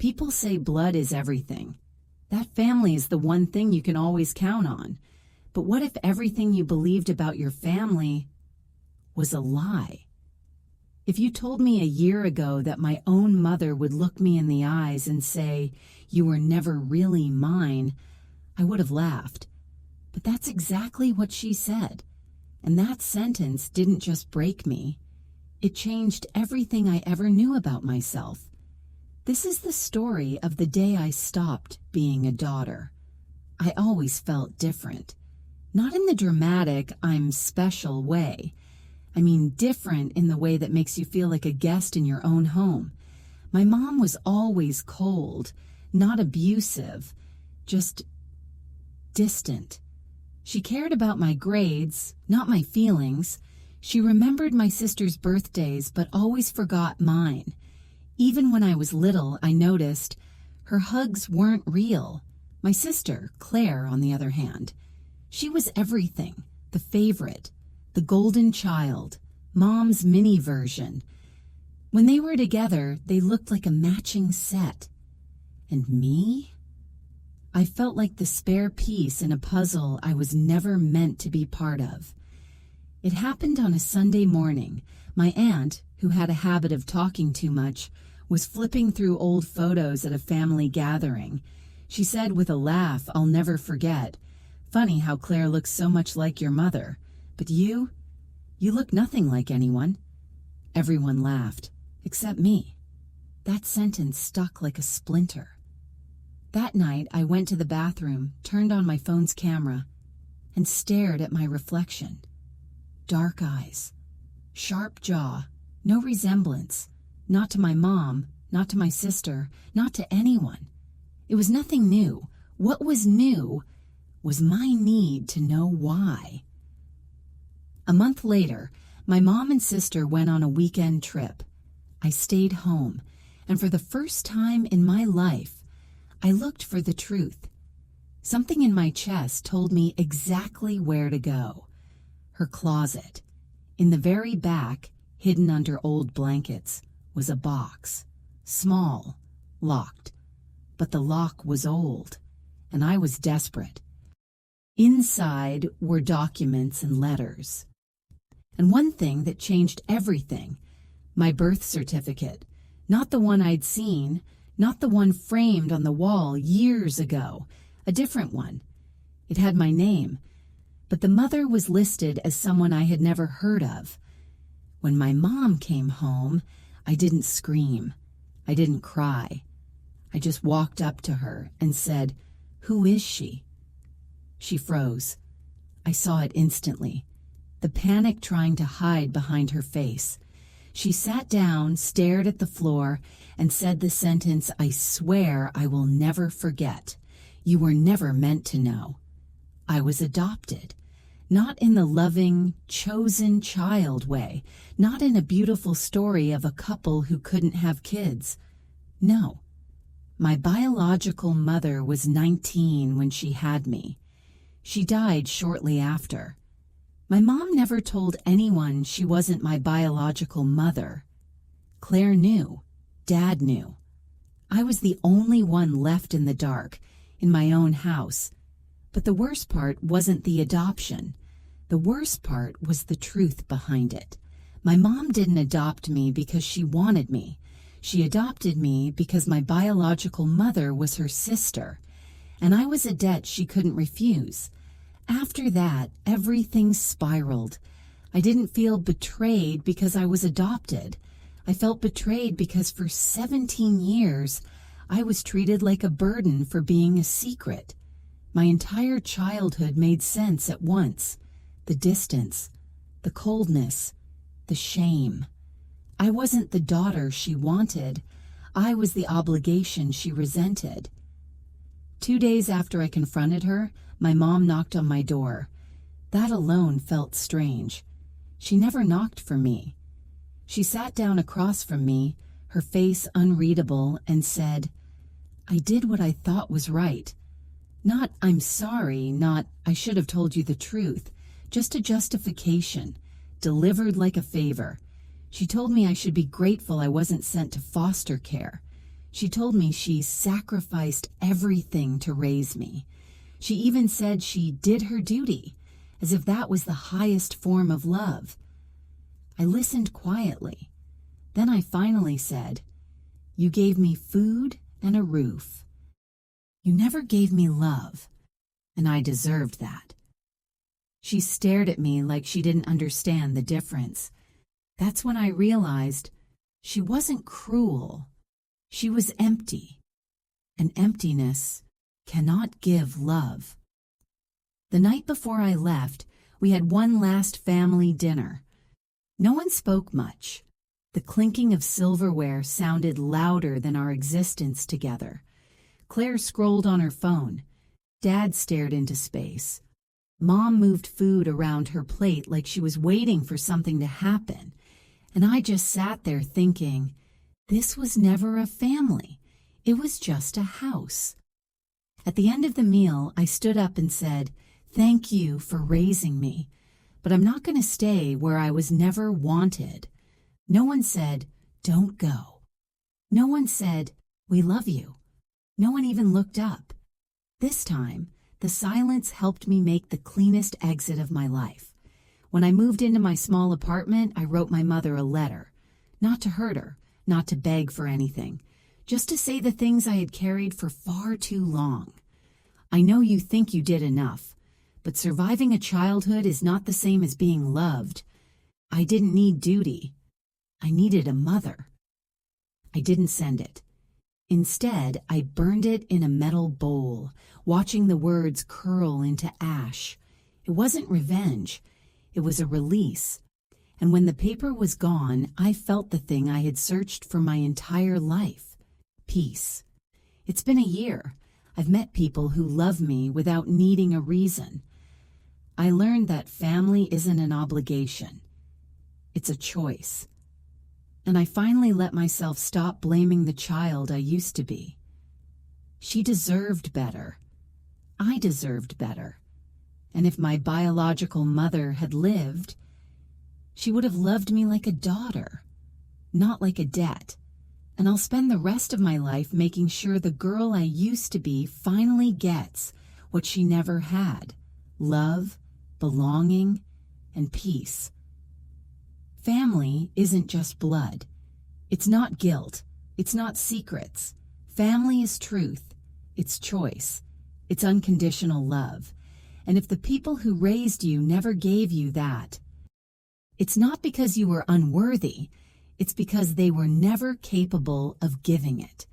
People say blood is everything. That family is the one thing you can always count on. But what if everything you believed about your family was a lie? If you told me a year ago that my own mother would look me in the eyes and say, "You were never really mine," I would have laughed. But that's exactly what she said. And that sentence didn't just break me. It changed everything I ever knew about myself. This is the story of the day I stopped being a daughter. I always felt different. Not in the dramatic, I'm special way. I mean different in the way that makes you feel like a guest in your own home. My mom was always cold, not abusive, just distant. She cared about my grades, not my feelings. She remembered my sister's birthdays, but always forgot mine. Even when I was little, I noticed her hugs weren't real. My sister, Claire, on the other hand, she was everything, the favorite, the golden child, Mom's mini version. When they were together, they looked like a matching set. And me? I felt like the spare piece in a puzzle I was never meant to be part of. It happened on a Sunday morning. My aunt, who had a habit of talking too much, was flipping through old photos at a family gathering. She said with a laugh I'll never forget, "Funny how Claire looks so much like your mother. But you look nothing like anyone." Everyone laughed, except me. That sentence stuck like a splinter. That night I went to the bathroom, turned on my phone's camera, and stared at my reflection. Dark eyes, sharp jaw, no resemblance, not to my mom, not to my sister, not to anyone. It was nothing new. What was new was my need to know why. A month later, my mom and sister went on a weekend trip. I stayed home, and for the first time in my life, I looked for the truth. Something in my chest told me exactly where to go. Her closet. In the very back, hidden under old blankets, was a box. Small, locked. But the lock was old, and I was desperate. Inside were documents and letters. And one thing that changed everything, my birth certificate. Not the one I'd seen, not the one framed on the wall years ago, a different one. It had my name, but the mother was listed as someone I had never heard of. When my mom came home, I didn't scream. I didn't cry. I just walked up to her and said, "Who is she?" She froze. I saw it instantly, the panic trying to hide behind her face. She sat down, stared at the floor, and said the sentence I swear I will never forget. "You were never meant to know. I was adopted. Not in the loving, chosen child way, not in a beautiful story of a couple who couldn't have kids. No. My biological mother was 19 when she had me. She died shortly after. My mom never told anyone she wasn't my biological mother. Claire knew. Dad knew. I was the only one left in the dark, in my own house. But the worst part wasn't the adoption. The worst part was the truth behind it. My mom didn't adopt me because she wanted me. She adopted me because my biological mother was her sister, and I was a debt she couldn't refuse. After that, everything spiraled. I didn't feel betrayed because I was adopted. I felt betrayed because for 17 years, I was treated like a burden for being a secret. My entire childhood made sense at once. The distance, the coldness, the shame. I wasn't the daughter she wanted. I was the obligation she resented. 2 days after I confronted her, my mom knocked on my door. That alone felt strange. She never knocked for me. She sat down across from me, her face unreadable, and said, "I did what I thought was right. Not, 'I'm sorry,' not, 'I should have told you the truth,' just a justification, delivered like a favor. She told me I should be grateful I wasn't sent to foster care. She told me she sacrificed everything to raise me. She even said she did her duty, as if that was the highest form of love. I listened quietly. Then I finally said, "You gave me food and a roof. You never gave me love, and I deserved that." She stared at me like she didn't understand the difference. That's when I realized she wasn't cruel. She was empty, and emptiness cannot give love. The night before I left, we had one last family dinner. No one spoke much. The clinking of silverware sounded louder than our existence together. Claire scrolled on her phone. Dad stared into space. Mom moved food around her plate like she was waiting for something to happen. And I just sat there thinking, this was never a family. It was just a house. At the end of the meal, I stood up and said, "Thank you for raising me, but I'm not going to stay where I was never wanted." No one said, "Don't go." No one said, "We love you." No one even looked up. This time, the silence helped me make the cleanest exit of my life. When I moved into my small apartment, I wrote my mother a letter. Not to hurt her, not to beg for anything, just to say the things I had carried for far too long. I know you think you did enough, but surviving a childhood is not the same as being loved. I didn't need duty. I needed a mother. I didn't send it. Instead, I burned it in a metal bowl, watching the words curl into ash. It wasn't revenge. It was a release. And when the paper was gone, I felt the thing I had searched for my entire life: peace. It's been a year. I've met people who love me without needing a reason. I learned that family isn't an obligation. It's a choice. And I finally let myself stop blaming the child I used to be. She deserved better. I deserved better. And if my biological mother had lived, she would have loved me like a daughter, not like a debt. And I'll spend the rest of my life making sure the girl I used to be finally gets what she never had: love, belonging, and peace. Family isn't just blood. It's not guilt. It's not secrets. Family is truth. It's choice. It's unconditional love. And if the people who raised you never gave you that, it's not because you were unworthy. It's because they were never capable of giving it.